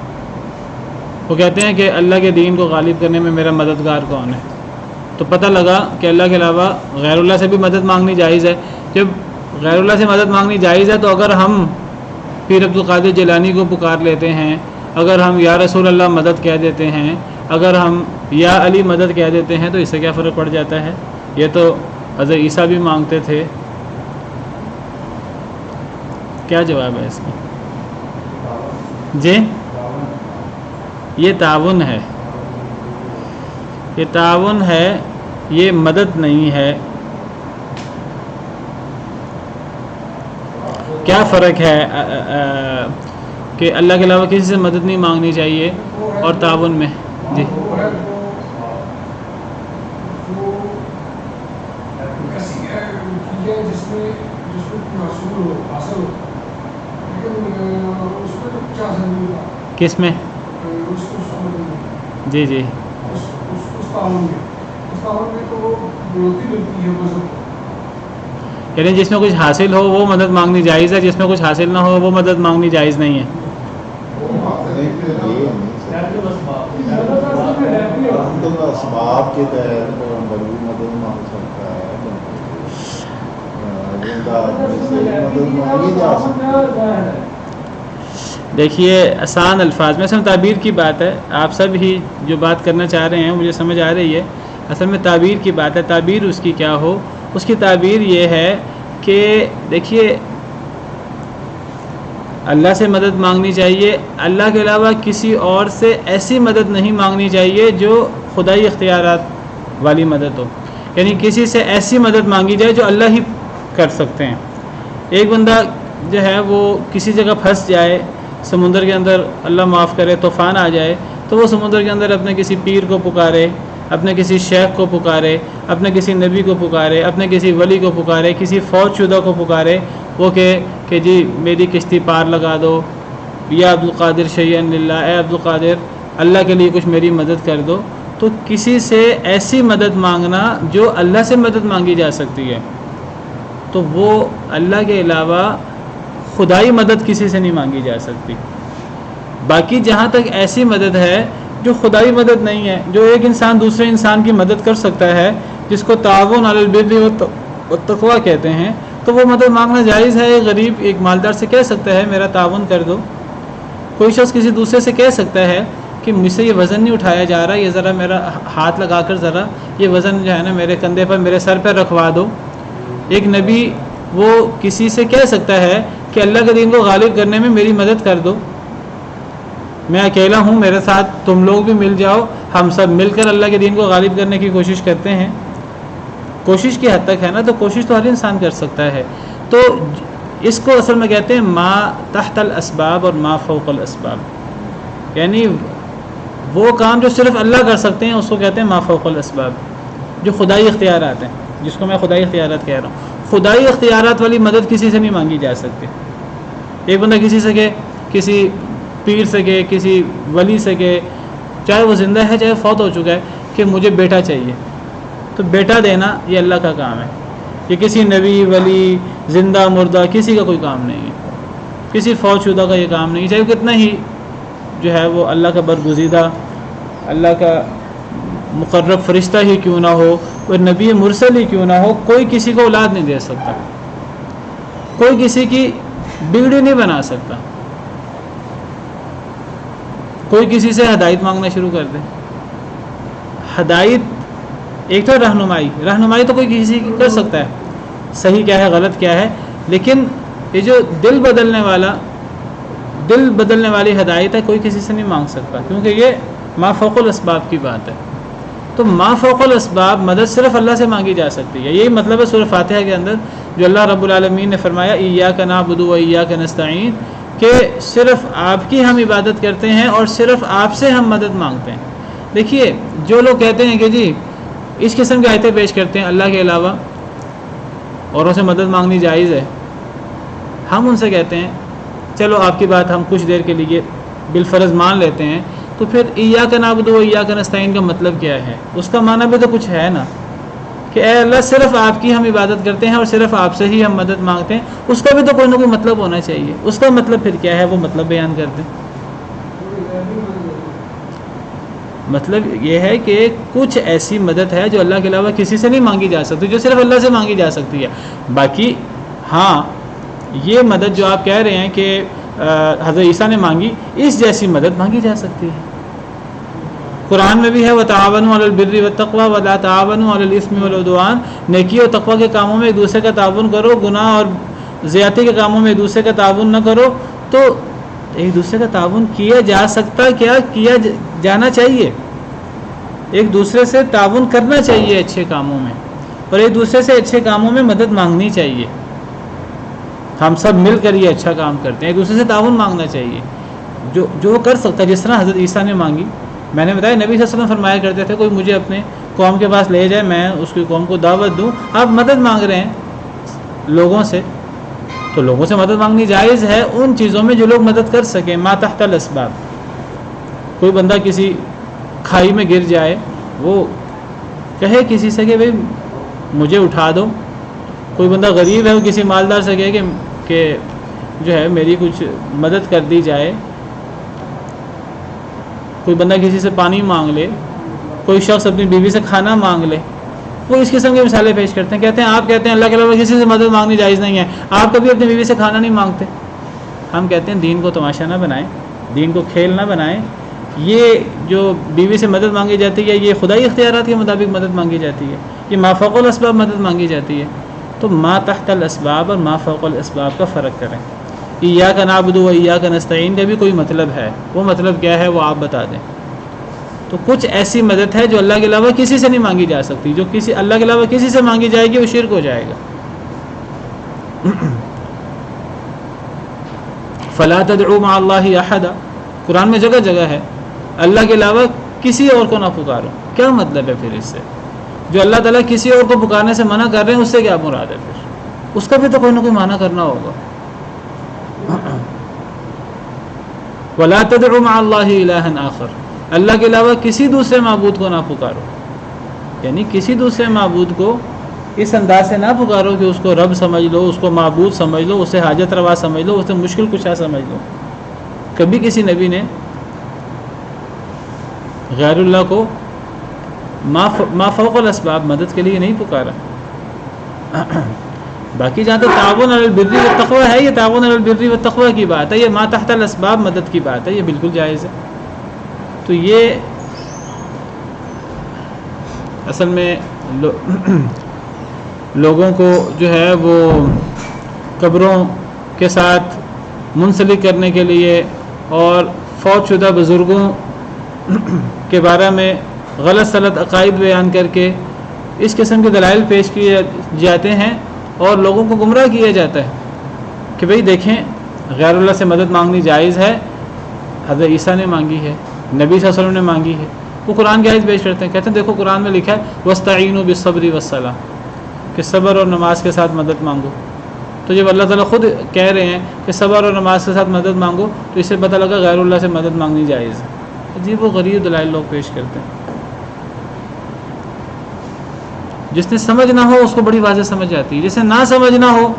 S1: وہ کہتے ہیں کہ اللہ کے دین کو غالب کرنے میں میرا مددگار کون ہے. تو پتہ لگا کہ اللہ کے علاوہ غیر اللہ سے بھی مدد مانگنی جائز ہے. جب غیر اللہ سے مدد مانگنی جائز ہے تو اگر ہم پیر عبد القادر جیلانی کو پکار لیتے ہیں، اگر ہم یا رسول اللہ مدد کہہ دیتے ہیں، اگر ہم یا علی مدد کہہ دیتے ہیں تو اس سے کیا فرق پڑ جاتا ہے؟ یہ تو حضرت عیسیٰ بھی مانگتے تھے. کیا جواب ہے اس کا؟ جی یہ تعاون ہے، یہ تعاون ہے، یہ مدد نہیں ہے. کیا فرق ہے کہ اللہ کے علاوہ کسی سے مدد نہیں مانگنی چاہیے اور تعاون میں؟ جی کس میں؟ جی جی یعنی جس میں کچھ حاصل ہو وہ مدد مانگنی جائز ہے، جس میں کچھ حاصل نہ ہو وہ مدد مانگنی جائز نہیں ہے.
S2: اسباب کے تحت مدد مانگ سکتا ہے، مدد مانگی جا سکتی ہے.
S1: دیکھیے آسان الفاظ میں اصل تعبیر کی بات ہے. آپ سب ہی جو بات کرنا چاہ رہے ہیں مجھے سمجھ آ رہی ہے. اصل میں تعبیر کی بات ہے. تعبیر اس کی کیا ہو؟ اس کی تعبیر یہ ہے کہ دیکھیے اللہ سے مدد مانگنی چاہیے، اللہ کے علاوہ کسی اور سے ایسی مدد نہیں مانگنی چاہیے جو خدائی اختیارات والی مدد ہو. یعنی کسی سے ایسی مدد مانگی جائے جو اللہ ہی کر سکتے ہیں. ایک بندہ جو ہے وہ کسی جگہ پھنس جائے سمندر کے اندر، اللہ معاف کرے طوفان آ جائے، تو وہ سمندر کے اندر اپنے کسی پیر کو پکارے، اپنے کسی شیخ کو پکارے، اپنے کسی نبی کو پکارے، اپنے کسی ولی کو پکارے، کسی فوج شدہ کو پکارے، وہ کہ جی میری کشتی پار لگا دو، یا عبد القادر شیئن للہ، اے عبد القادر اللہ کے لیے کچھ میری مدد کر دو. تو کسی سے ایسی مدد مانگنا جو اللہ سے مدد مانگی جا سکتی ہے، تو وہ اللہ کے علاوہ خدائی مدد کسی سے نہیں مانگی جا سکتی. باقی جہاں تک ایسی مدد ہے جو خدائی مدد نہیں ہے، جو ایک انسان دوسرے انسان کی مدد کر سکتا ہے، جس کو تعاون علی البر والتقوی کہتے ہیں، تو وہ مدد مانگنا جائز ہے. ایک غریب ایک مالدار سے کہہ سکتا ہے میرا تعاون کر دو. کوئی شخص کسی دوسرے سے کہہ سکتا ہے کہ مجھ سے یہ وزن نہیں اٹھایا جا رہا، یہ ذرا میرا ہاتھ لگا کر ذرا یہ وزن جو ہے نا میرے کندھے پر میرے سر پر رکھوا دو. ایک نبی وہ کسی سے کہہ سکتا ہے کہ اللہ کے دین کو غالب کرنے میں میری مدد کر دو. میں اکیلا ہوں، میرے ساتھ تم لوگ بھی مل جاؤ، ہم سب مل کر اللہ کے دین کو غالب کرنے کی کوشش کرتے ہیں. کوشش کی حد تک ہے نا، تو کوشش تو ہر انسان کر سکتا ہے. تو اس کو اصل میں کہتے ہیں ما تحت الاسباب اور ما فوق الاسباب. یعنی وہ کام جو صرف اللہ کر سکتے ہیں اس کو کہتے ہیں ما فوق الاسباب، جو خدائی اختیارات ہیں، جس کو میں خدائی اختیارات کہہ رہا ہوں. خدائی اختیارات والی مدد کسی سے نہیں مانگی جا سکتی. ایک بندہ کسی سے کہ کسی پیر سے کہ کسی ولی سے کہ چاہے وہ زندہ ہے چاہے فوت ہو چکا ہے کہ مجھے بیٹا چاہیے، تو بیٹا دینا یہ اللہ کا کام ہے. یہ کسی نبی ولی زندہ مردہ کسی کا کوئی کام نہیں ہے، کسی فوج شدہ کا یہ کام نہیں، چاہے کتنا ہی جو ہے وہ اللہ کا برگزیدہ اللہ کا مقرب فرشتہ ہی کیوں نہ ہو، کوئی نبی مرسل ہی کیوں نہ ہو، کوئی کسی کو اولاد نہیں دے سکتا، کوئی کسی کی بگڑی نہیں بنا سکتا. کوئی کسی سے ہدایت مانگنا شروع کر دے. ہدایت ایک تو رہنمائی تو کوئی کسی کی کر سکتا ہے، صحیح کیا ہے غلط کیا ہے، لیکن یہ جو دل بدلنے والی ہدایت ہے کوئی کسی سے نہیں مانگ سکتا، کیونکہ یہ ما فوق الاسباب کی بات ہے. تو ما فوق الاسباب مدد صرف اللہ سے مانگی جا سکتی ہے. یہی مطلب ہے سورہ فاتحہ کے اندر جو اللہ رب العالمین نے فرمایا ایاک نعبد و ایاک نستعین، کہ صرف آپ کی ہم عبادت کرتے ہیں اور صرف آپ سے ہم مدد مانگتے ہیں. دیکھیے جو لوگ کہتے ہیں کہ جی اس قسم کی آیتیں پیش کرتے ہیں اللہ کے علاوہ اوروں سے مدد مانگنی جائز ہے، ہم ان سے کہتے ہیں چلو آپ کی بات ہم کچھ دیر کے لیے بالفرض مان لیتے ہیں، تو پھر ایاک نعبد و ایاک نستعین کا مطلب کیا ہے؟ اس کا معنی بھی تو کچھ ہے نا. کہ اے اللہ صرف آپ کی ہم عبادت کرتے ہیں اور صرف آپ سے ہی ہم مدد مانگتے ہیں، اس کا بھی تو کوئی نہ کوئی مطلب ہونا چاہیے. اس کا مطلب پھر کیا ہے، وہ مطلب بیان کر دیں. مطلب یہ ہے کہ کچھ ایسی مدد ہے جو اللہ کے علاوہ کسی سے نہیں مانگی جا سکتی، جو صرف اللہ سے مانگی جا سکتی ہے. باقی ہاں یہ مدد جو آپ کہہ رہے ہیں کہ حضرت عیسیٰ نے مانگی، اس جیسی مدد مانگی جا سکتی ہے. قرآن میں بھی ہے وَتَعَاوَنُوا عَلَى الْبِرِّ وَالتَّقْوَى وَلَا تَعَاوَنُوا عَلَى الْإِثْمِ وَالْعُدْوَانِ. نیکی اور تقوی کے کاموں میں ایک دوسرے کا تعاون کرو، گناہ اور زیادتی کے کاموں میں ایک دوسرے کا تعاون نہ کرو. تو ایک دوسرے کا تعاون کیا جا سکتا، کیا کیا جانا چاہیے. ایک دوسرے سے تعاون کرنا چاہیے اچھے کاموں میں، اور ایک دوسرے سے اچھے کاموں میں مدد مانگنی چاہیے. ہم سب مل کر یہ اچھا کام کرتے ہیں، ایک دوسرے سے تعاون مانگنا چاہیے. جو کر سکتا ہے، جس طرح حضرت عیسیٰ نے مانگی. میں نے بتایا نبی صلی اللہ علیہ وسلم فرمایا کرتے تھے کوئی مجھے اپنے قوم کے پاس لے جائے، میں اس کی قوم کو دعوت دوں. آپ مدد مانگ رہے ہیں لوگوں سے، تو لوگوں سے مدد مانگنی جائز ہے ان چیزوں میں جو لوگ مدد کر سکیں. ما تحت الاسباب. کوئی بندہ کسی کھائی میں گر جائے، وہ کہے کسی سے کہ بھئی مجھے اٹھا دو. کوئی بندہ غریب ہے، وہ کسی مالدار سے کہے کہ جو ہے میری کچھ مدد کر دی جائے. کوئی بندہ کسی سے پانی مانگ لے، کوئی شخص اپنی بیوی سے کھانا مانگ لے. وہ اس قسم کی مثالیں پیش کرتے ہیں. کہتے ہیں آپ کہتے ہیں اللہ کے علاوہ کسی سے مدد مانگنی جائز نہیں ہے، آپ کبھی اپنی بیوی سے کھانا نہیں مانگتے. ہم کہتے ہیں دین کو تماشا نہ بنائیں، دین کو کھیل نہ بنائیں. یہ جو بیوی سے مدد مانگی جاتی ہے، یہ خدائی اختیارات کے مطابق مدد مانگی جاتی ہے. یہ ما فوق الاسباب مدد مانگی جاتی ہے. تو ما تحت الاسباب اور ما فوق الاسباب کا فرق کریں. ایاک نعبد و ایاک نستعین کا بھی کوئی مطلب ہے، وہ مطلب کیا ہے وہ آپ بتا دیں. تو کچھ ایسی مدد ہے جو اللہ کے علاوہ کسی سے نہیں مانگی جا سکتی. جو کسی اللہ کے علاوہ کسی سے مانگی جائے گی وہ شرک ہو جائے گا. فلا تدعوا مع اللہ احدا. قرآن میں جگہ جگہ ہے اللہ کے علاوہ کسی اور کو نہ پکارو. کیا مطلب ہے پھر اس سے؟ جو اللہ تعالیٰ کسی اور کو پکارنے سے منع کر رہے ہیں، اس سے کیا مراد ہے پھر؟ اس کا بھی تو کوئی نہ کوئی معنی کرنا ہوگا. ولا تدعوا مع اللہ الہا آخر. اللہ کے علاوہ کسی دوسرے معبود کو نہ پکارو. یعنی کسی دوسرے معبود کو اس انداز سے نہ پکارو کہ اس کو رب سمجھ لو، اس کو معبود سمجھ لو، اسے حاجت روا سمجھ لو، اسے مشکل کشا سمجھ لو. کبھی کسی نبی نے غیر اللہ کو ما فوق الاسباب مدد کے لیے نہیں پکارا. باقی جہاں تک تعاون علی البر والتقوی ہے، یہ تعاون علی البر والتقوی کی بات ہے، یہ ما تحت الاسباب مدد کی بات ہے، یہ بالکل جائز ہے. تو یہ اصل میں لوگوں کو جو ہے وہ قبروں کے ساتھ منسلک کرنے کے لیے اور فوت شدہ بزرگوں کے بارے میں غلط سلط عقائد بیان کر کے اس قسم کے دلائل پیش کیے جاتے ہیں اور لوگوں کو گمراہ کیا جاتا ہے کہ بھئی دیکھیں غیر اللہ سے مدد مانگنی جائز ہے. حضرت عیسیٰ نے مانگی ہے، نبی صلی اللہ علیہ وسلم نے مانگی ہے. وہ قرآن کی آیت پیش کرتے ہیں، کہتے ہیں دیکھو قرآن میں لکھا ہے وَاسْتَعِینُوا بِالصَّبْرِ وَالصَّلَاةِ کہ صبر اور نماز کے ساتھ مدد مانگو. تو جب اللہ تعالیٰ خود کہہ رہے ہیں کہ صبر اور نماز کے ساتھ مدد مانگو، تو اس سے پتہ لگا غیر اللہ سے مدد مانگنی جائز ہے. عجیب و غریب دلائل لوگ پیش کرتے ہیں. جس نے سمجھ نہ ہو اس کو بڑی واضح سمجھ آتی ہے، جس نے نہ سمجھ نہ ہو،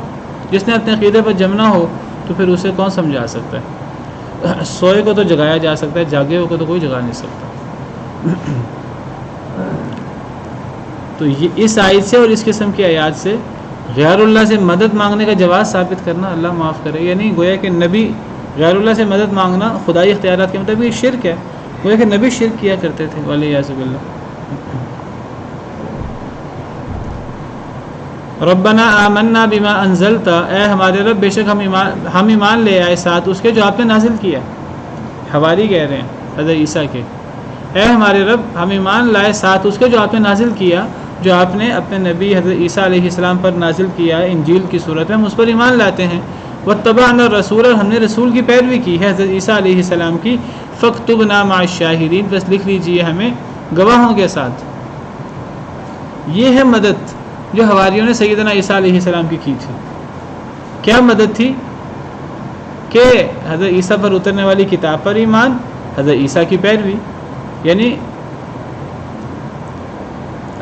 S1: جس نے اپنے عقیدے پر جمنا ہو، تو پھر اسے کون سمجھا سکتا ہے؟ سوئے کو تو جگایا جا سکتا ہے، جاگے ہوئے کو تو کوئی جگا نہیں سکتا. تو یہ اس آیت سے اور اس قسم کی آیات سے غیر اللہ سے مدد مانگنے کا جواز ثابت کرنا، اللہ معاف کرے، یعنی گویا کہ نبی غیر اللہ سے مدد مانگنا خدائی اختیارات کے مطابق یہ شرک ہے. گویا کہ نبی شرک کیا کرتے تھے والعیاذ باللہ. ربنا آمنا بما انزلت. اے ہمارے رب بے شک ہم ایمان لے آئے ساتھ اس کے جو آپ نے نازل کیا. حواری کہہ رہے ہیں حضرت عیسیٰ کے، اے ہمارے رب ہم ایمان لائے ساتھ اس کے جو آپ نے نازل کیا، جو آپ نے اپنے نبی حضرت عیسیٰ علیہ السلام پر نازل کیا انجیل کی صورت میں، ہم اس پر ایمان لاتے ہیں. واتبعنا الرسول، اور ہم نے رسول کی پیروی کی ہے حضرت عیسیٰ علیہ السلام کی. فاکتبنا مع الشاہدین، بس لکھ لیجئے ہمیں گواہوں کے ساتھ. یہ ہے مدد جو حواریوں نے سیدنا عیسیٰ علیہ السلام کی تھی. کیا مدد تھی؟ کہ حضرت عیسیٰ پر اترنے والی کتاب پر ایمان، حضرت عیسیٰ کی پیروی. یعنی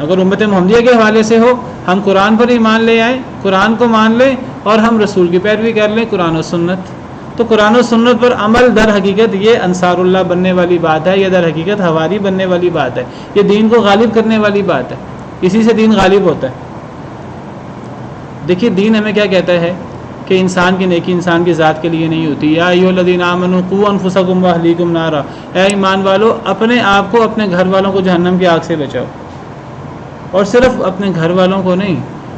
S1: اگر امت محمدیہ کے حوالے سے ہو، ہم قرآن پر ایمان لے آئیں، قرآن کو مان لیں اور ہم رسول کی پیروی کر لیں، قرآن و سنت. تو قرآن و سنت پر عمل در حقیقت یہ انصار اللہ بننے والی بات ہے، یہ در حقیقت حواری بننے والی بات ہے، یہ دین کو غالب کرنے والی بات ہے. اسی سے دین غالب ہوتا ہے. دیکھیے دین ہمیں کیا کہتا ہے کہ انسان کی نیکی انسان کی ذات کے لیے نہیں ہوتی. یا ایھا الذین آمنوا قوا انفسکم واہلیکم نارا، اے ایمان والو اپنے آپ کو اپنے گھر والوں کو جہنم کی آگ سے بچاؤ. اور صرف اپنے گھر والوں کو نہیں،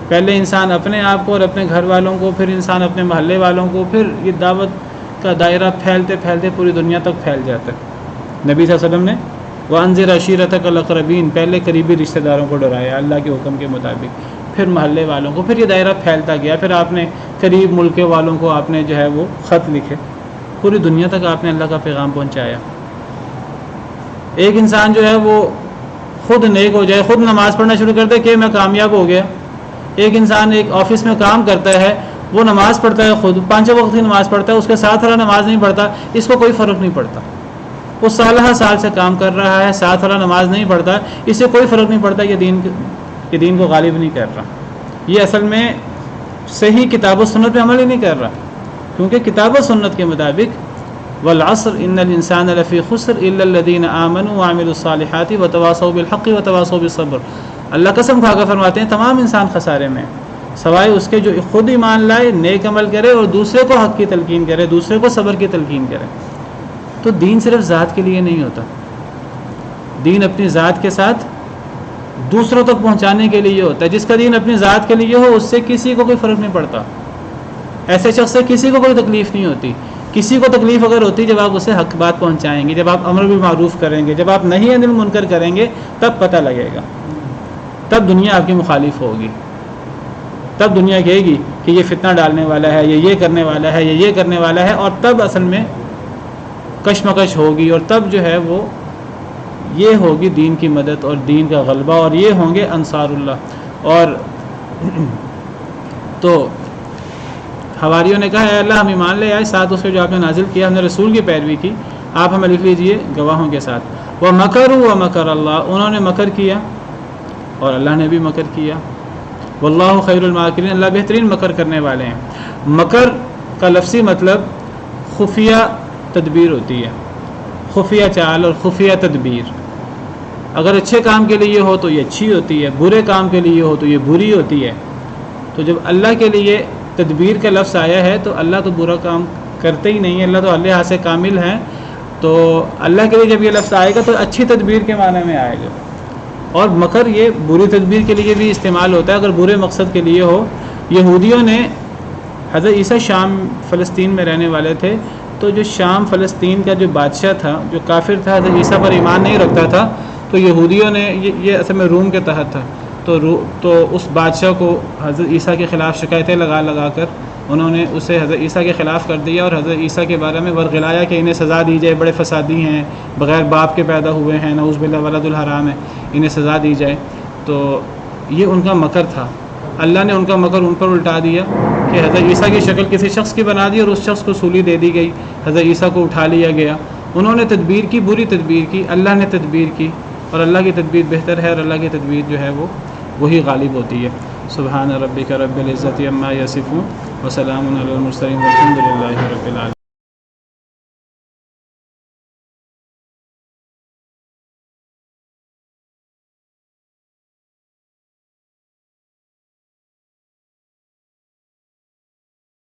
S1: پہلے انسان اپنے آپ کو اور اپنے گھر والوں کو، پھر انسان اپنے محلے والوں کو، پھر یہ دعوت کا دائرہ پھیلتے پھیلتے پوری دنیا تک پھیل جاتا ہے. نبی صلی اللہ علیہ وسلم نے وَأَنذِرْ عَشِيرَتَكَ الْأَقْرَبِينَ پہلے قریبی رشتہ داروں کو ڈرایا اللہ کے حکم کے مطابق، پھر محلے والوں کو، پھر یہ دائرہ پھیلتا گیا. پھر آپ نے قریب ملک والوں کو آپ نے جو ہے وہ خط لکھے، پوری دنیا تک آپ نے اللہ کا پیغام پہنچایا. ایک انسان جو ہے وہ خود نیک ہو جائے، خود نماز پڑھنا شروع کر دے کہ میں کامیاب ہو گیا. ایک انسان ایک آفس میں کام کرتا ہے، وہ نماز پڑھتا ہے، خود 5 وقت کی نماز پڑھتا ہے، اس کے ساتھ والا نماز نہیں پڑھتا، اس کو کوئی فرق نہیں پڑتا. وہ سالہ سال سے کام کر رہا ہے، ساتھ والا نماز نہیں پڑھتا، اس سے کوئی فرق نہیں پڑتا. یہ دین کو غالب نہیں کر رہا. یہ اصل میں صحیح کتاب و سنت پہ عمل ہی نہیں کر رہا، کیونکہ کتاب و سنت کے مطابق والعصر ان الانسان لفی خسر الا الذین آمنوا وعملوا الصالحات وتواصوا بالحق وتواصوا بالصبر. اللہ قسم کھا کر فرماتے ہیں تمام انسان خسارے میں سوائے اس کے جو خود ایمان لائے، نیک عمل کرے اور دوسرے کو حق کی تلقین کرے، دوسرے کو صبر کی تلقین کرے. تو دین صرف ذات کے لیے نہیں ہوتا، دین اپنی ذات کے ساتھ دوسروں تک پہنچانے کے لیے ہوتا ہے. جس کا دین اپنی ذات کے لیے ہو اس سے کسی کو کوئی فرق نہیں پڑتا، ایسے شخص سے کسی کو کوئی تکلیف نہیں ہوتی. کسی کو تکلیف اگر ہوتی جب آپ اسے حق بات پہنچائیں گے، جب آپ امر بالمعروف کریں گے، جب آپ نہی عن المنکر کریں گے، تب پتہ لگے گا. تب دنیا آپ کی مخالف ہوگی، تب دنیا کہے گی کہ یہ فتنہ ڈالنے والا ہے، یہ کرنے والا ہے، یہ کرنے والا ہے. اور تب اصل میں کشمکش ہوگی، اور تب جو ہے وہ یہ ہوگی دین کی مدد اور دین کا غلبہ، اور یہ ہوں گے انصار اللہ. اور تو حواریوں نے کہا اے اللہ ہم ایمان لے آئے، ساتھ اس کے جو آپ نے نازل کیا، ہم نے رسول کی پیروی کی، آپ ہمیں لکھ لیجئے گواہوں کے ساتھ. وَمَكَرُوا وَمَكَرَ اللَّهُ، انہوں نے مکر کیا اور اللہ نے بھی مکر کیا. واللہ خیر الماکرین، اللہ بہترین مکر کرنے والے ہیں. مکر کا لفظی مطلب خفیہ تدبیر ہوتی ہے، خفیہ چال اور خفیہ تدبیر. اگر اچھے کام کے لیے ہو تو یہ اچھی ہوتی ہے، برے کام کے لیے ہو تو یہ بری ہوتی ہے. تو جب اللہ کے لیے تدبیر کا لفظ آیا ہے تو اللہ تو برا کام کرتے ہی نہیں ہے، اللہ تو اللہ لحاظ سے کامل ہے. تو اللہ کے لیے جب یہ لفظ آئے گا تو اچھی تدبیر کے معنی میں آئے گا. اور مکر یہ بری تدبیر کے لیے بھی استعمال ہوتا ہے اگر برے مقصد کے لیے ہو. یہودیوں نے حضرت عیسیٰ شام فلسطین میں رہنے والے تھے، تو جو شام فلسطین کا جو بادشاہ تھا، جو کافر تھا، حضرت عیسیٰ پر ایمان نہیں رکھتا تھا، تو یہودیوں نے یہ اصل میں روم کے تحت تھا، تو اس بادشاہ کو حضرت عیسیٰ کے خلاف شکایتیں لگا کر انہوں نے اسے حضرت عیسیٰ کے خلاف کر دیا، اور حضرت عیسیٰ کے بارے میں ورغلایا کہ انہیں سزا دی جائے، بڑے فسادی ہیں، بغیر باپ کے پیدا ہوئے ہیں، نعوذ باللہ ولد الحرام ہے، انہیں سزا دی جائے. تو یہ ان کا مکر تھا. اللہ نے ان کا مکر ان پر الٹا دیا کہ حضرت عیسیٰ کی شکل کسی شخص کی بنا دی اور اس شخص کو سولی دے دی گئی، حضرت عیسیٰ کو اٹھا لیا گیا. انہوں نے تدبیر کی، بری تدبیر کی، اللہ نے تدبیر کی، اور اللہ کی تدبیر بہتر ہے، اور اللہ کی تدبیر جو ہے وہ وہی غالب ہوتی ہے. سبحان ربک رب العزت عما یصفون وسلام علی المرسلین والحمد للہ رب العالمین.